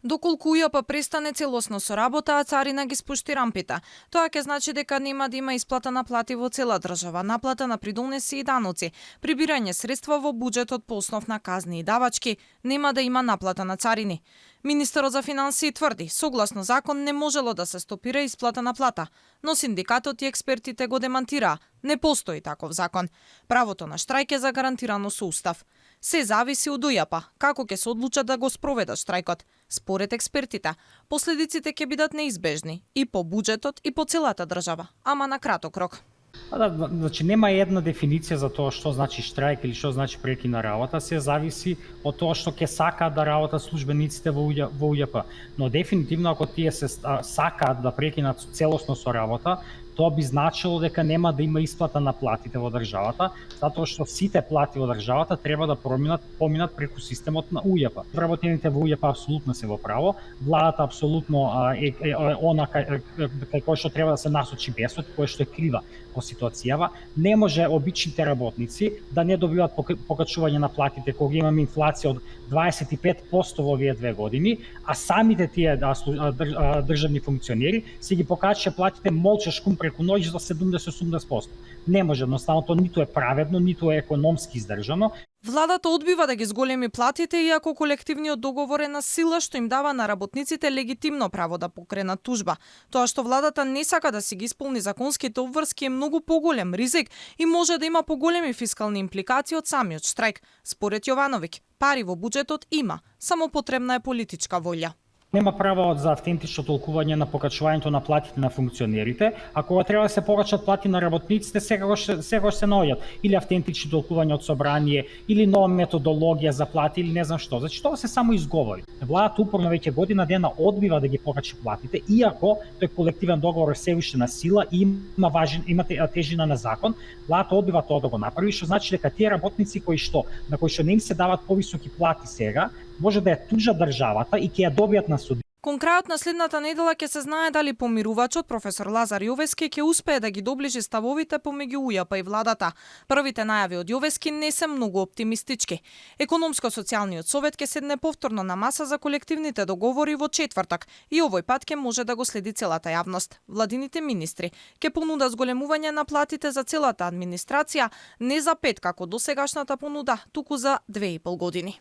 Доколку УЈП престане целосно со работа, а царина ги спушти рампите, тоа ќе значи дека нема да има исплата на плати во цела држава, наплата на придонеси и даноци, прибирање средства во буџетот по основ на казни и давачки, нема да има наплата на царини. Министерот за финансии тврди, согласно закон не можело да се стопира исплата на плата, но синдикатот и експертите го демантираа. Не постои таков закон. Правото на штрајк е загарантирано со устав. Се зависи од УЈП, како ќе се одлучат да го спроведат штрајкот. Според експертите, последиците ќе бидат неизбежни и по буџетот и по целата држава, ама на краток рок. Значи нема една дефиниција за тоа што значи штрајк или што значи прекин на работа, се зависи од тоа што ќе сакаат да работат службениците во УЈП. Но дефинитивно ако тие се сакаат да прекинат целосно со работа, тоа би значило дека нема да има исплата на платите во државата, затоа што сите плати во државата треба да поминат преку системот на УЈП. Вработените во УЈП апсолутно се во право, владата апсолутно она кај кој што треба да се насочи бесот, кој што е крива по ситуацијава. Не може обичните работници да не добиваат покачување на платите кога имаме инфлација од 25% во овие 2 години, а самите тие државни функционери си ги покачаа платите молчешкум преку ноќ за 70-80%. Не може, едноставно тоа ниту е праведно, ниту е економски издржано. Владата одбива да ги зголеми платите, иако колективниот договор е на сила што им дава на работниците легитимно право да покренат тужба. Тоа што владата не сака да си ги исполни законските обврски е многу поголем ризик и може да има поголеми фискални импликации од самиот штрајк. Според Јовановиќ, пари во буџетот има, само потребна е политичка волја. Нема право за автентично толкување на покачувањето на платите на функционерите, а кога треба да се покачат плати на работниците, секогаш се наоѓаат или автентични толкувања од собрание, или нова методологија за плати, или не знам што. Значи тоа се само изговори. Владата упорно веќе година дена одбива да ги покачи платите, иако тој колективен договор е се уште на сила и има тежина на закон, владата одбива тоа да го направи, што значи дека тие работници на кои што не им се дават повисоки плати сега, може да ја тужат државата и ќе ја добијат на суд. Кон крајот на следната недела ќе се знае дали помирувачот професор Лазар Јовески ќе успее да ги доближи ставовите помеѓу УЈП и владата. Првите најави од Јовески не се многу оптимистички. Економско-социјалниот совет ќе седне повторно на маса за колективните договори во четвртак и овој пат ќе може да го следи целата јавност. Владините министри ќе понудат зголемување на платите за целата администрација, не за 5 како досегашната понуда, туку за 2,5 години.